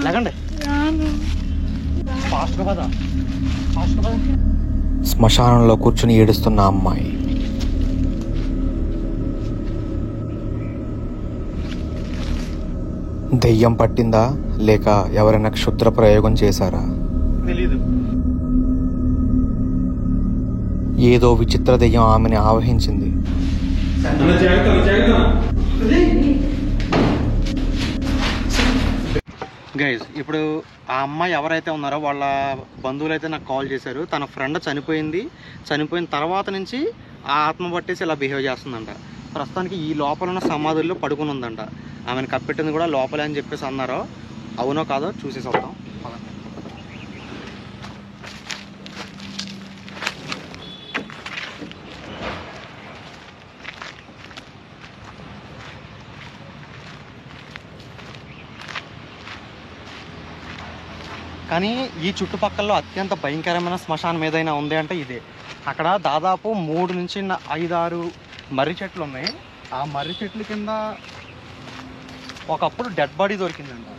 లేకండి ఫాస్ట్గా పద, ఫాస్ట్గా పద. శ్మశానంలో కూర్చుని ఏడుస్తున్న అమ్మాయి. దెయ్యం పట్టిందా లేక ఎవరైనా క్షుద్ర ప్రయోగం చేశారా? తెలీదు. ఏదో విచిత్ర దెయ్యం ఆమెని ఆవహించింది. గైజ్, ఇప్పుడు ఆ అమ్మాయి ఎవరైతే ఉన్నారో వాళ్ళ బంధువులు అయితే నాకు కాల్ చేశారు. తన ఫ్రెండ్ చనిపోయిన తర్వాత నుంచి ఆ ఆత్మ పట్టేసి ఇలా బిహేవ్ చేస్తుందంట. ప్రస్తుతానికి ఈ లోపల ఉన్న సమాధుల్లో పడుకుని ఉందంట. ఆమెను కప్పెట్టింది కూడా లోపలే అని చెప్పేసి అన్నారు. అవునో కాదో చూసేసి వద్దాం. కానీ ఈ చుట్టుపక్కల అత్యంత భయంకరమైన శ్మశానం ఏదైనా ఉంది అంటే ఇదే. అక్కడ దాదాపు 3 నుంచి 5-6 మర్రి చెట్లు ఉన్నాయి. ఆ మర్రి చెట్ల కింద ఒకప్పుడు డెడ్ బాడీ దొరికిందంట.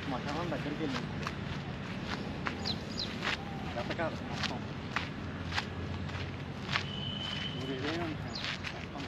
శ్మశానం దగ్గరికి వెళ్ళి గతకాదు మొత్తం ఇదే ఉంటాయి మొత్తం.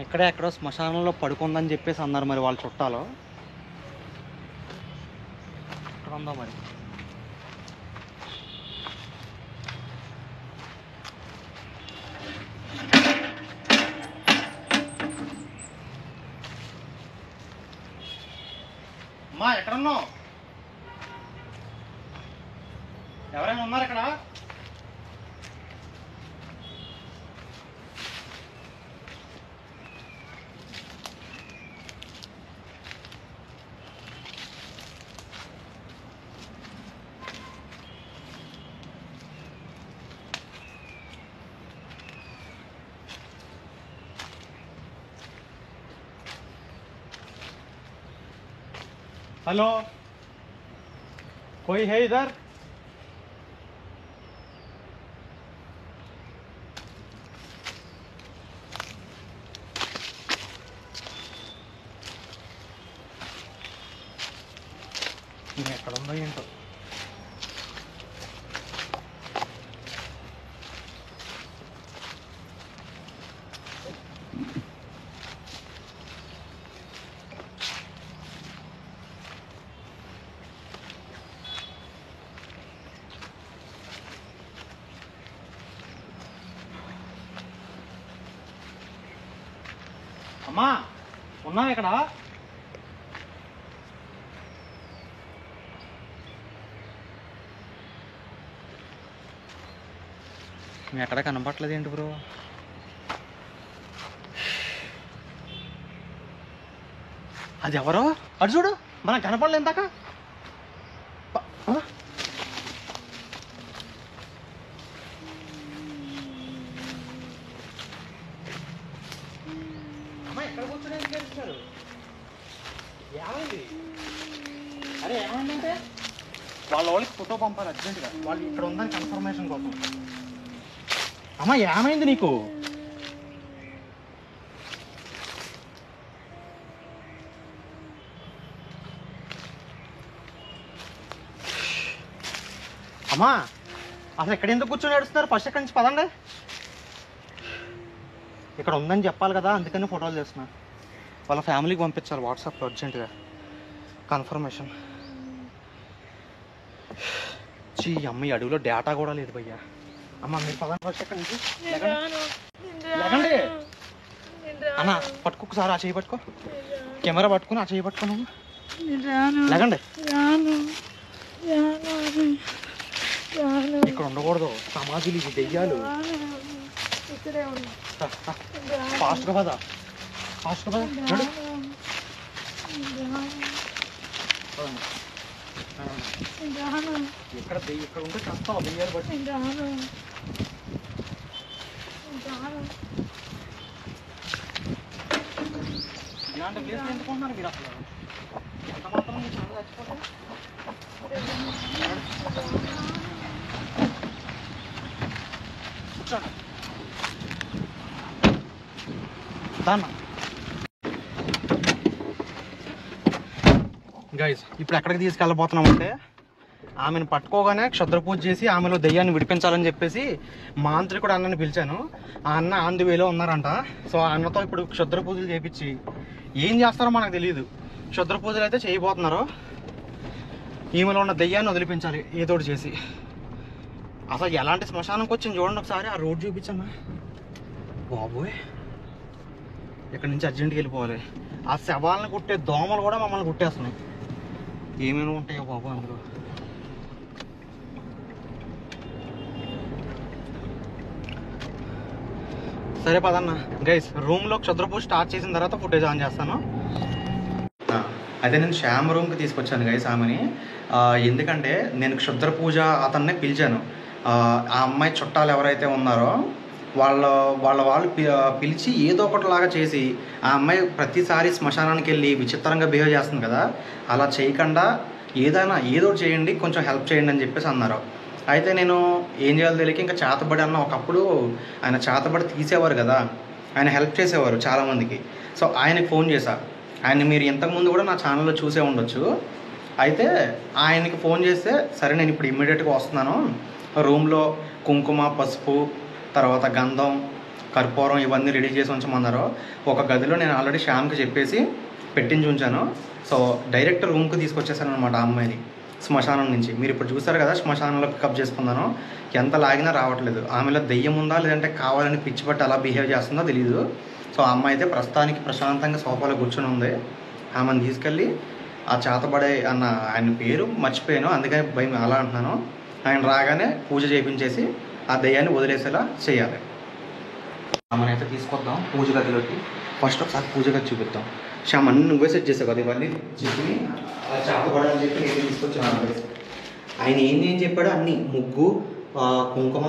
ఇక్కడే ఎక్కడో శ్మశానంలో పడుకుందని చెప్పేసి అన్నారు. మరి వాళ్ళ చుట్టాలు ఎక్కడ ఉందో మరి. అమ్మా ఎక్కడున్నావు? ఎవరైనా ఉన్నారు ఇక్కడ? हेलो, कोई है इधर? ఎక్కడ ఉందో ఏంటో. అమ్మా ఉన్నా ఇక్కడ? మీ ఎక్కడ కనపట్లేదు ఏంటి బ్రో? అది ఎవరో అటు చూడు, మనకు కనపడలేదు ఇందాక. ఎక్కడ కూర్చొని ఎందుకు ఏమైంది? అరే ఏమైందంటే వాళ్ళకి ఫోటో పంపారు అర్జెంటుగా, వాళ్ళు ఇక్కడ ఉందని కన్ఫర్మేషన్ కోసం. అమ్మా ఏమైంది నీకు? అమ్మా అసలు ఎక్కడ ఎందుకు కూర్చొని ఏడుస్తున్నారు? ఫస్ట్ ఎక్కడి నుంచి పదండి. ఇక్కడ ఉందని చెప్పాలి కదా, అందుకని ఫోటోలు చేస్తున్నా. వాళ్ళ ఫ్యామిలీకి పంపించాలి వాట్సాప్లో అర్జెంటుగా కన్ఫర్మేషన్. చీ అమ్మ, ఈ అడుగులో డేటా కూడా లేదు భయ్యా. అమ్మ మీరు పదండి ఫస్ట్ ఎక్కడి నుంచి. లేకండి అన్న, పట్టుకోసారి ఆ చేయి పట్టుకో, కెమెరా పట్టుకుని ఆ చేయి పట్టుకున్నాము. లేకండి, ఇక్కడ ఉండకూడదు, సమాధులు ఇవి, దెయ్యాలు. ఫాస్ట్గా పదా, ఫాస్ట్గా పదా. ఇక్కడ ఇక్కడ ఉంటే కష్టం దెయ్యాలు బట్టి. ఇలాంటి ప్లేస్ ఎందుకుంటున్నారు మీరు అసలు? ఎంత మాత్రం మీరు చాలా చచ్చిపోతారు. కూర్చోండి దాన్న. గైస్ ఇప్పుడు ఎక్కడికి తీసుకెళ్ళబోతున్నామంటే, ఆమెను పట్టుకోగానే క్షుద్ర పూజ చేసి ఆమెలో దెయ్యాన్ని విడిపించాలని చెప్పేసి మాంత్రికుడు అన్నని పిలిచాను. ఆ అన్న ఆన్ ది వేలో ఉన్నారంట. సో ఆ అన్నతో ఇప్పుడు క్షుద్ర పూజలు చేయించి ఏం చేస్తారో మనకు తెలియదు. క్షుద్ర పూజలు అయితే చేయబోతున్నారు. ఈమెలో ఉన్న దెయ్యాన్ని వదిలిపించాలి ఏదోటి చేసి. అసలు ఎలాంటి శ్మశానంకి వచ్చింది చూడండి ఒకసారి. ఆ రోడ్ చూపించమ్మా బాబోయ్. ఇక్కడ నుంచి అర్జెంట్కి వెళ్ళిపోవాలి. ఆ శవాలను కుట్టే దోమలు కూడా మమ్మల్ని కుట్టేస్తున్నాయి. ఏమేమి ఉంటాయో బాబు అందులో. సరే పదన్న. గైస్ రూమ్లో క్షుద్రపూజ స్టార్ట్ చేసిన తర్వాత ఫుటేజ్ ఆన్ చేస్తాను. అయితే నేను శ్యామ్ రూమ్కి తీసుకొచ్చాను గైస్ ఆమెని. ఎందుకంటే నేను క్షుద్ర పూజ అతన్నే పిలిచాను. ఆ అమ్మాయి చుట్టాలు ఎవరైతే ఉన్నారో వాళ్ళు పిలిచి ఏదో ఒకటిలాగా చేసి, ఆ అమ్మాయి ప్రతిసారి శ్మశానానికి వెళ్ళి విచిత్రంగా బిహేవ్ చేస్తుంది కదా, అలా చేయకుండా ఏదో చేయండి, కొంచెం హెల్ప్ చేయండి అని చెప్పేసి అన్నారు. అయితే నేను ఏం చేయాలో తెలియక ఇంకా చేతబడి అన్న, ఒకప్పుడు ఆయన చేతబడి తీసేవారు కదా, ఆయన హెల్ప్ చేసేవారు చాలామందికి. సో ఆయనకి ఫోన్ చేశా. ఆయన మీరు ఇంతకుముందు కూడా నా ఛానల్లో చూసే ఉండొచ్చు. అయితే ఆయనకి ఫోన్ చేస్తే, సరే నేను ఇప్పుడు ఇమ్మీడియట్గా వస్తున్నాను, రూమ్లో కుంకుమ, పసుపు, తర్వాత గంధం, కర్పూరం ఇవన్నీ రెడీ చేసి ఉంచమన్నారు. ఒక గదిలో నేను ఆల్రెడీ శ్యామ్కి చెప్పేసి పెట్టించి ఉంచాను. సో డైరెక్ట్ రూమ్కి తీసుకొచ్చేసాను అనమాట ఆ అమ్మాయిని శ్మశానం నుంచి. మీరు ఇప్పుడు చూసారు కదా, శ్మశానంలో పికప్ చేసుకున్నాను. ఎంత లాగినా రావట్లేదు. ఆమెలో దెయ్యం ఉందా లేదంటే కావాలని పిచ్చి పట్టి అలా బిహేవ్ చేస్తుందో తెలియదు. సో ఆ అమ్మాయి అయితే ప్రస్తుతానికి ప్రశాంతంగా సోఫాలో కూర్చొని ఉంది. ఆమెను తీసుకెళ్ళి ఆ చేతబడే అన్న ఆయన పేరు మర్చిపోయాను, అందుకని భయం అలా అంటున్నాను. ఆయన రాగానే పూజ చేయించేసి ఆ దెయ్యాన్ని వదిలేసేలా చేయాలి. ఆమెనైతే తీసుకొద్దాం పూజ గదిలోకి. ఫస్ట్ ఒకసారి పూజ గది చూపిద్దాం. శ్యామ్ అన్ని నువ్వే సెట్ చేసావు కదా, ఇవన్నీ చెప్పి అలా చేతబడని చెప్పి నేను తీసుకొచ్చాను. ఆయన ఏం చెప్పాడో అన్నీ, ముగ్గు, కుంకుమ,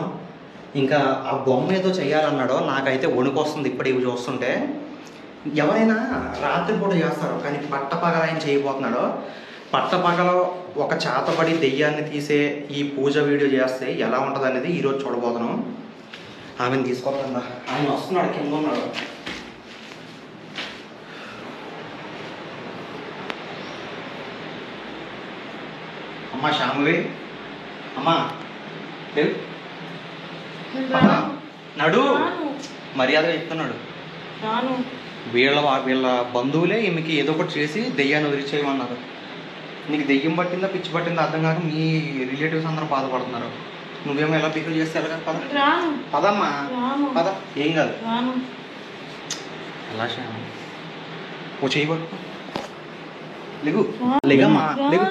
ఇంకా ఆ బొమ్మ ఏదో చేయాలన్నాడో. నాకైతే వణుకొస్తుంది ఇప్పుడు ఇవి చూస్తుంటే. ఎవరైనా రాత్రిపూట చేస్తారు, కానీ పట్టపగల ఆయన చేయబోతున్నాడో. పట్టపగల ఒక చేతబడి దెయ్యాన్ని తీసే ఈ పూజ వీడియో చేస్తే ఎలా ఉంటుంది అనేది ఈరోజు చూడబోతున్నాం. ఆమెను తీసుకోకుండా ఆయన వస్తున్నాడు, కింద ఉన్నాడు. అమ్మా శాంభవి, అమ్మా నడు, మర్యాదగా చెప్తున్నాడు. వీళ్ళ బంధువులే ఈమెకి ఏదో ఒకటి చేసి దెయ్యాన్ని వదిలిచేయమన్నారు. నీకు దెయ్యం పట్టిందా పిచ్చి పట్టిందా అర్థం కాక మీ రిలేటివ్స్ అందరూ బాధపడుతున్నారు. నువ్వేమో ఎలా బిహేవ్ చేస్తే ఎలా? పద పదమ్మా, పద, ఏం కాదు. అలా శ్యామ్ ఓ చేయి పట్టుకో, లెగు, లెగమ్మా, లెగు,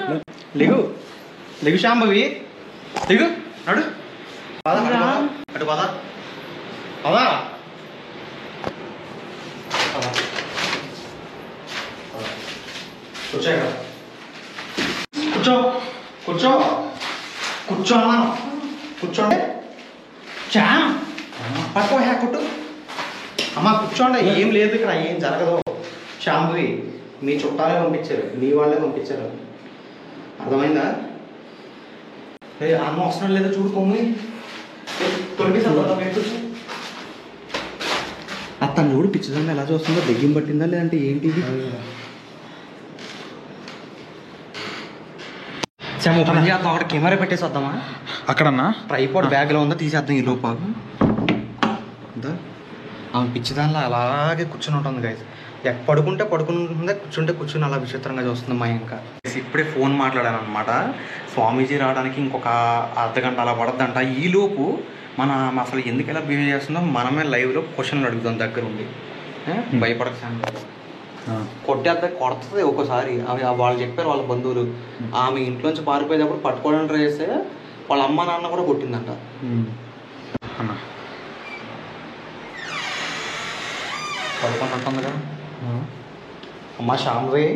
లెగు, లెగు శాంభవి, లెగు, నడు, పద, అటు పద, పద, కూర్చో, కూర్చో, కూర్చో, కూర్చో అన్నాను, కూర్చోండి. శ్యామ్ పట్టుకో, కుట్టు. అమ్మ కూర్చోండి, ఏం లేదు ఇక్కడ, ఏం జరగదు. శాంభవి మీ చుట్టాలే పంపించారు, మీ వాళ్ళే పంపించారు, అర్థమైందా? అమ్మ వస్తున్నాడు లేదో చూడు, కొమ్మి తొలిపిస్తాను. తను చూడు పిచ్చిదాన్ని ఎలా చూస్తుందో, దెయ్యం పట్టిందా లేదంటే ఏంటి? సాము పని చేద్దాం, అక్కడ కెమెరా పెట్టేసి వద్దామా? అక్కడన్నా ట్రైపాడ్ బ్యాగ్లో ఉందా, తీసేద్దాం ఈ లోపు. ఆమె పిచ్చిదానిలో అలాగే కూర్చుని ఉంటుంది గైస్. పడుకుంటే పడుకుంటుందే, కూర్చుంటే కూర్చుని అలా విచిత్రంగా చూస్తుంది మా. ఇంకా ఇప్పుడే ఫోన్ మాట్లాడాను అనమాట. స్వామీజీ రావడానికి ఇంకొక అర్ధగంట అలా పడద్దంట. ఈలోపు అసలు ఎందుకు ఎలా బిహేవ్ చేస్తుందో మనమే లైవ్లో క్వశ్చన్లు అడుగుతాం దగ్గర ఉండి. భయపడక కొడుతుంది ఒక్కోసారి. వాళ్ళు చెప్పారు వాళ్ళ బంధువులు, ఆమె ఇంట్లోంచి పారిపోయేటప్పుడు పట్టుకోవడానికి ట్రై చేస్తే వాళ్ళ అమ్మ నాన్న కూడా కొట్టిందంట. పడుకొని ఉంటుంది కదా అమ్మ. శాంభవి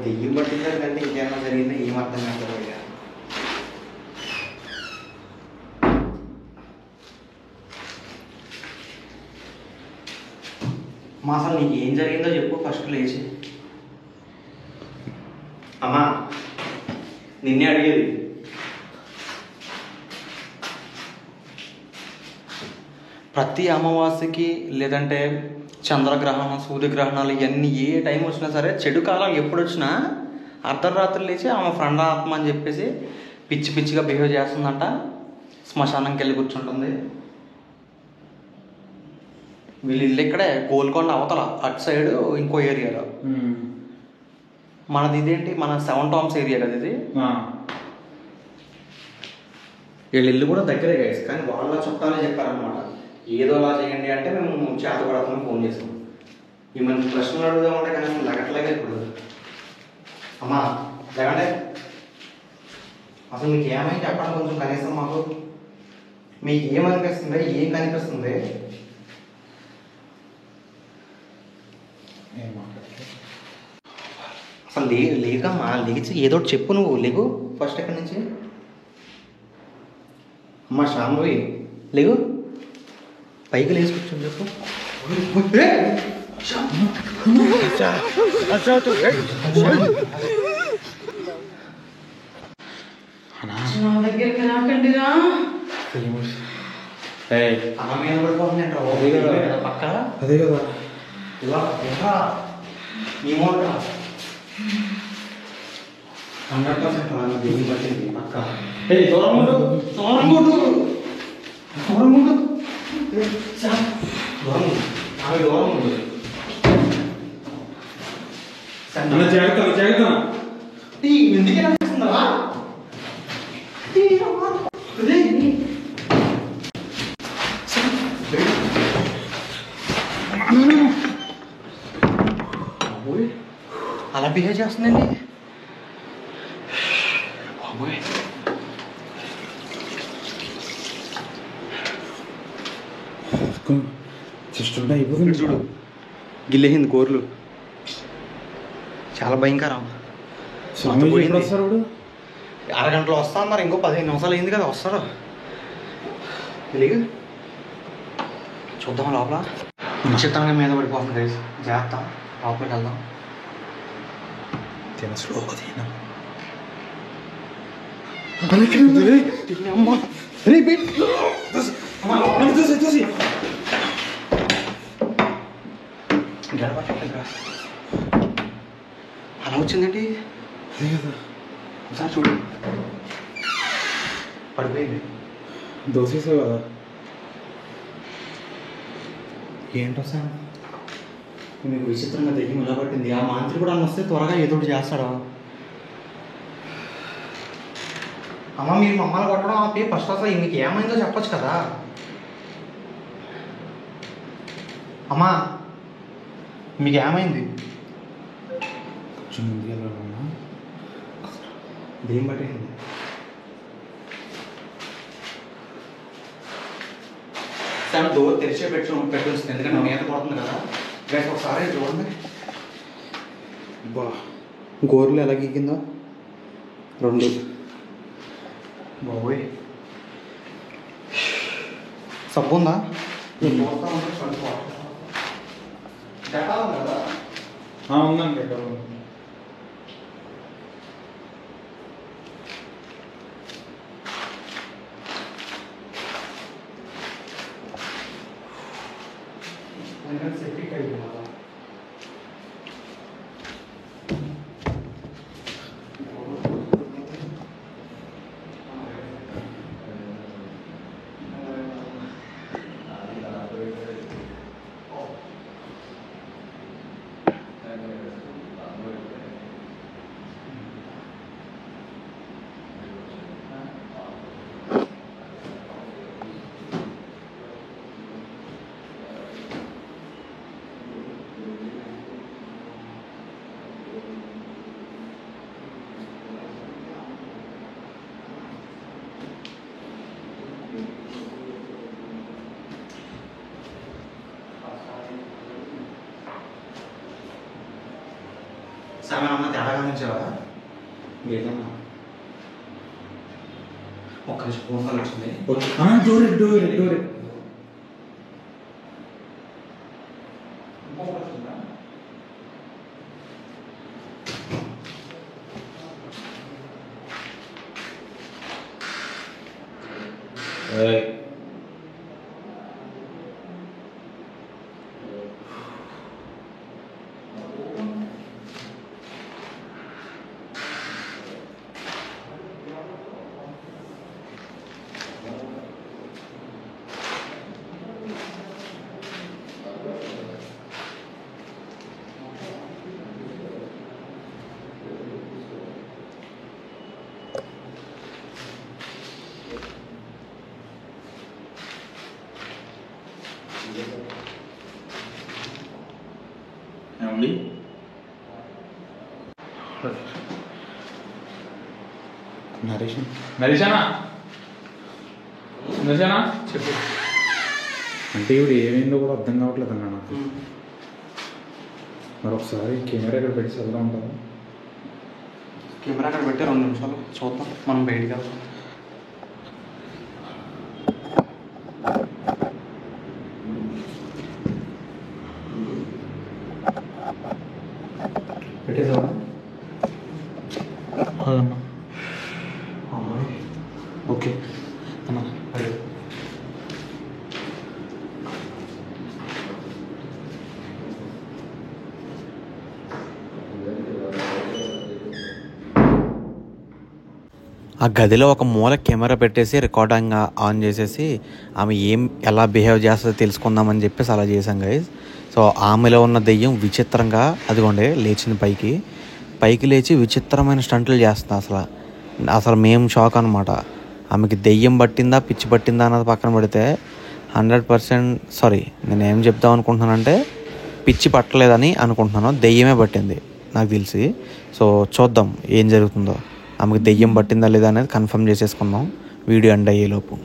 దెయ్యం పట్టిందా కంటే ఇంకేమన్నా జరిగిందా ఏం అర్థం కాదు. మా అసలు నీకు ఏం జరిగిందో చెప్పు ఫస్ట్ లేచి. అమ్మా నిన్నే అడిగేది. ప్రతి అమావాస్యకి లేదంటే చంద్రగ్రహణం, సూర్యగ్రహణాలు ఇవన్నీ ఏ టైం వచ్చినా సరే, చెడు కాలం ఎప్పుడు వచ్చినా అర్ధరాత్రి లేచి ఆమె ఫ్రెండ్ ఆత్మ అని చెప్పేసి పిచ్చి పిచ్చిగా బిహేవ్ చేస్తుందంట. శ్మశానంకి వెళ్ళి కూర్చుంటుంది. వీళ్ళు ఇల్లు ఇక్కడే గోల్కొండ అవతల అటు సైడ్ ఇంకో ఏరియాలో. మనది ఇదేంటి, మన 7 Tombs ఏరియా కదా ఇది. వీళ్ళ ఇల్లు కూడా దగ్గరే గైస్, కానీ వాళ్ళ చుట్టాలే చెప్పారనమాట. ఏదో అలా చేయండి అంటే మేము చేత పడతామని ఫోన్ చేసాం. ఈ మనకి ప్రశ్నలు అడుగుదామంటే కానీ లగట్లేగా ఇప్పుడు. అమ్మా లేకంటే అసలు మీకు ఏమైనా చెప్పండి కొంచెం కనీసం. మాకు మీకు ఏమనిపిస్తుంది, ఏం కనిపిస్తుంది? అసలు లేకమ్మా, లేచి ఏదో చెప్పు. నువ్వు లేగు ఫస్ట్ ఎక్కడి నుంచి. అమ్మా శాంభవి లేగు, పైకి లేచి కూర్చొని చెప్పు. దగ్గరికి రాకండిరా. అమ్మ మీద పడిపోతుంది పక్క. అదే కదా నీ మోట 100% దేవి పట్టింది పక్క. దూరం ఉండు. జాగ్రత్త ఎందుకే నడుస్తుందా? అలా బిహేవ్ చేస్తుందండి బాబోయ్. సిస్టమ్ అయిపోతుంది చూడు, గిల్లేసింది గోర్లు. చాలా భయంకరం. వస్తారు ఇప్పుడు. అరగంటలో వస్తా అన్నారు, ఇంకో 15 నిమిషాలు అయింది కదా వస్తాడు. తెలియదు, చూద్దాం లోపల. నిశ్చితంగా మీద పడిపోతుంది గైస్, జాగ్రత్త. లోపలికి వెళ్దాం. స్లోగా తిన. అలా వచ్చిందండి. ఒకసారి చూడు, పడిపోయింది. దోసేసావు కదా. ఏంటో సార్ మీకు విచిత్రంగా దెయ్యం ఇలా పట్టింది. ఆ మాంత్రి కూడా అని వస్తే త్వరగా ఏదో ఒకటి చేస్తాడు. అమ్మ మీరు మమ్మల్ని కొట్టడం ఆపి ఫస్ట్ అసలు మీకు ఏమైందో చెప్పొచ్చు కదా. అమ్మా మీకు ఏమైంది? దెయ్యం పట్టేసింది. సార్ డోర్ తెరిచే పెట్టేస్తుంది, ఎందుకంటే మీద పడుతుంది కదా. రేపు ఒకసారి చూడండి బా, గోర్లు ఎలా గీకిందో 2. బాబోయ్, సబ్బు ఉందా? ఉందండి. సెప్టిక్ అయిపోయింది. సమయమన్నా తేడా గమనించావా? లేదన్నా. ఒక్క నిమిషం ఫోన్ కాల్ వచ్చింది. డోర్ ఏమండి? నరేషనా చెప్పు. అంటే ఇప్పుడు ఏమైందో కూడా అర్థం కావట్లేదు అన్న నాకు. మరి ఒకసారి కెమెరా ఇక్కడ పెట్టి చదువుతూ ఉంటాను. కెమెరా అక్కడ పెట్టి 2 నిమిషాలు చూద్దాం, మనం బయటికి వెళ్దాం. పెట్టేసావా? ఓకే అన్నా. ఆ గదిలో ఒక మూల కెమెరా పెట్టేసి రికార్డింగ్ ఆన్ చేసేసి ఆమె ఎలా బిహేవ్ చేస్తుందో తెలుసుకుందామని చెప్పేసి అలా చేశాం గైస్. సో ఆమెలో ఉన్న దెయ్యం విచిత్రంగా అదిగోండి లేచింది, పైకి లేచి విచిత్రమైన స్టంట్లు చేస్తుంది. అసలు మేము షాక్ అనమాట. ఆమెకి దెయ్యం పట్టిందా పిచ్చి పట్టిందా అన్నది పక్కన పెడితే 100% నేనేం చెప్దాం అనుకుంటున్నానంటే పిచ్చి పట్టలేదని అనుకుంటున్నాను, దెయ్యమే పట్టింది నాకు తెలిసి. సో చూద్దాం ఏం జరుగుతుందో. ఆమెకు దెయ్యం పట్టిందా లేదా అనేది కన్ఫర్మ్ చేసేసుకుందాం వీడియో ఎండ్ అయ్యేలోపు.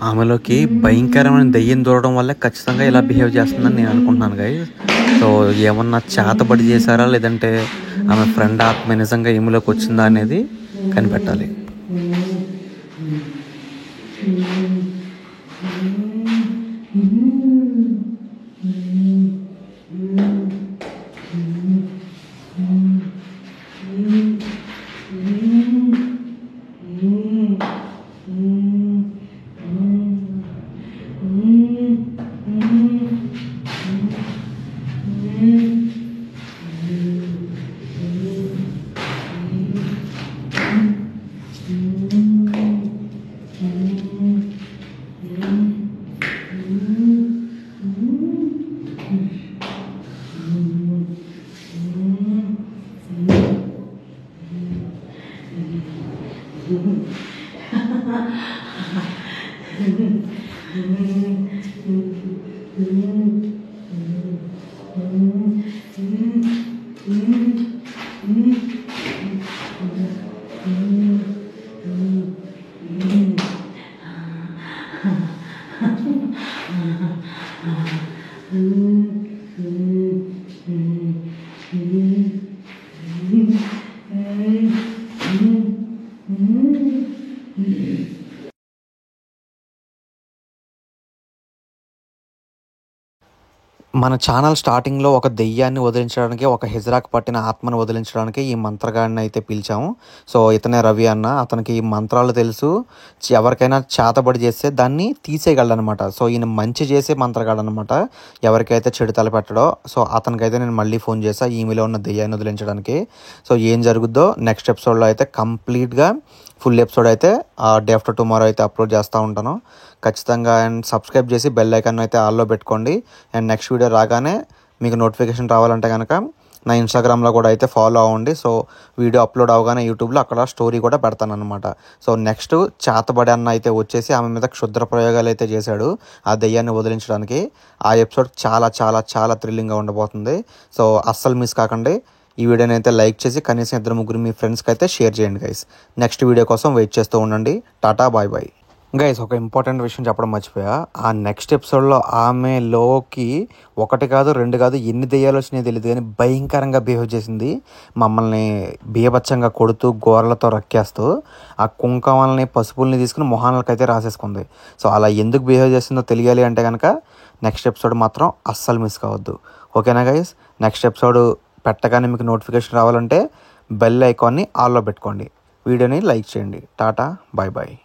ఆమెలోకి భయంకరమైన దెయ్యం దూరడం వల్ల ఖచ్చితంగా ఇలా బిహేవ్ చేస్తుందని నేను అనుకుంటున్నాను గైస్. సో ఏమన్నా చేతబడి చేశారా లేదంటే ఆమె ఫ్రెండ్ ఆత్మ నిజంగా ఈమెలోకి వచ్చిందా అనేది కనిపెట్టాలి. మన ఛానల్ స్టార్టింగ్లో ఒక దెయ్యాన్ని వదిలించడానికి, ఒక హిజ్రాకు పట్టిన ఆత్మను వదిలించడానికి ఈ మంత్రగాడిని అయితే పిలిచాము. సో ఇతనే రవి అన్న. అతనికి ఈ మంత్రాలు తెలుసు. ఎవరికైనా చేతబడి చేస్తే దాన్ని తీసేయగలడనమాట. సో ఈయన మంచి చేసే మంత్రగాడు అనమాట. ఎవరికైతే చెడు తలపెట్టడో. సో అతనికైతే నేను మళ్ళీ ఫోన్ చేశాను ఈమెలో ఉన్న దెయ్యాన్ని వదిలించడానికి. సో ఏం జరుగుద్దో నెక్స్ట్ ఎపిసోడ్లో అయితే కంప్లీట్గా ఫుల్ ఎపిసోడ్ అయితే డే ఆఫ్టర్ టుమారో అయితే అప్లోడ్ చేస్తూ ఉంటాను. ఖచ్చితంగా అండ్ సబ్స్క్రైబ్ చేసి బెల్ ఐకాన్ అయితే ఆల్లో పెట్టుకోండి. అండ్ నెక్స్ట్ వీడియో రాగానే మీకు నోటిఫికేషన్ రావాలంటే కనుక నా ఇన్స్టాగ్రామ్లో కూడా అయితే ఫాలో అవ్వండి. సో వీడియో అప్లోడ్ అవగానే యూట్యూబ్లో అక్కడ స్టోరీ కూడా పెడతాను అనమాట. సో నెక్స్ట్ చేతబడి అన్న అయితే వచ్చేసి ఆమె మీద క్షుద్ర ప్రయోగాలు అయితే చేశాడు ఆ దెయ్యాన్ని వదిలించడానికి. ఆ ఎపిసోడ్ చాలా చాలా చాలా థ్రిల్లింగ్గా ఉండబోతుంది. సో అస్సలు మిస్ కాకండి. ఈ వీడియోని అయితే లైక్ చేసి కనీసం 2-3 మీ ఫ్రెండ్స్కి అయితే షేర్ చేయండి గైస్. నెక్స్ట్ వీడియో కోసం వెయిట్ చేస్తూ ఉండండి. Tata bye bye guys. ఒక ఇంపార్టెంట్ విషయం చెప్పడం మర్చిపోయా. ఆ నెక్స్ట్ ఎపిసోడ్లో ఆమెలోకి 1 కాదు 2 కాదు ఎన్ని దెయ్యాలు వచ్చినాయో తెలియదు కానీ భయంకరంగా బిహేవ్ చేసింది. మమ్మల్ని బీభత్సంగా కొడుతూ గోరలతో రక్కేస్తూ ఆ కుంకుమల్ని పసుపుల్ని తీసుకుని మొహాలకి అయితే రాసేసుకుంది. సో అలా ఎందుకు బిహేవ్ చేసిందో తెలియాలి అంటే కనుక నెక్స్ట్ ఎపిసోడ్ మాత్రం అస్సలు మిస్ కావద్దు. ఓకేనా గైస్. నెక్స్ట్ ఎపిసోడ్ పెట్టగానే మీకు నోటిఫికేషన్ రావాలంటే బెల్ ఐకాన్ని ఆల్లో పెట్టుకోండి. వీడియోని లైక్ చేయండి. Tata bye bye.